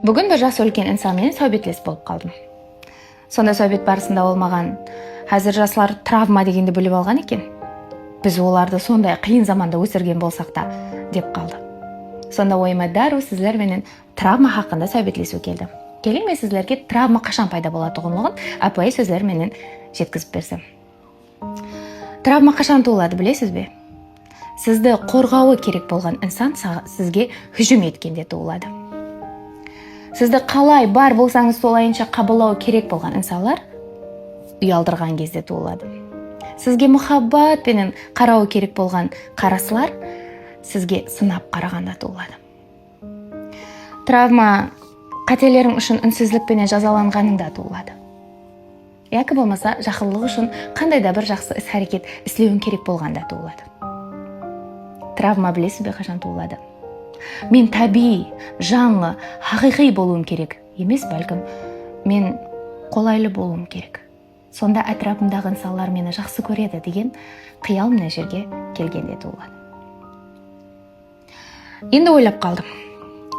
Бүгін бір жасы үлкен инсанмен сөйбетлес болып қалдым. Сонда сөйбет барысында ол маған «Қазір жаслар травма дегенді біліп алған екен. Біз оларды сондай қиын заманда өсірген болсақ та» деп қалды. Сонда ойыма дәру сіздер менен травма хақында сөйбетлесу келді. Келin мен сіздерге травма қашан пайда болатындығын апай сөздер менен жеткізіп берсем. Травма қашан туылады білесіз бе? Сізді қорғауы керек болған инсан сізге hüjum еткенде туылады. Сізді қалай бар болсаңыз солайынша қабылдауы керек болған инсанлар ұялдырған кезде туылады. Сізге мұхаббат пенен қарауы керек болған қарасылар сізге сынап қарағанда туылады. Травма қателерің үшін үнсіздікпенен жазаланғаныңда туылады. Яки болмаса жақсылық үшін қандай да бір жақсы іс-әрекет істеуің керек болғанда туылады. Травма білесіз бе қашан туылады? Мен табиғи, жаңы, хақиқи болуым керек емес, бәлкім мен қолайлы болуым керек. Сонда әтрапымдағы инсанлар мені жақсы көреді деген қиял мына жерге келгенде туылады. Енді ойлап қалдым.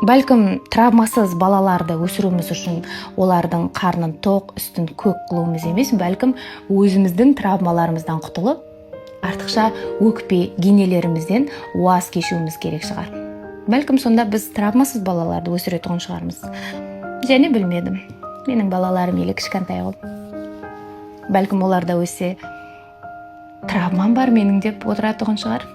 Бәлкім травмасыз балаларды өсіруіміз үшін олардың қарнын тоқ, үстін көк қылуымыз емес, бәлкім өзіміздің травмаларымыздан құтылып, артықша өкпе генелерімізден уаз кешуіміз керек шығар. Бәлкім сонда біз травмасыз балаларды өсіретұғын шығармыз. Және білмедім. Менің балаларым елі кішкентай ғой. Бәлкім оларда өссе, травмам бар менің деп отыратұғын шығар.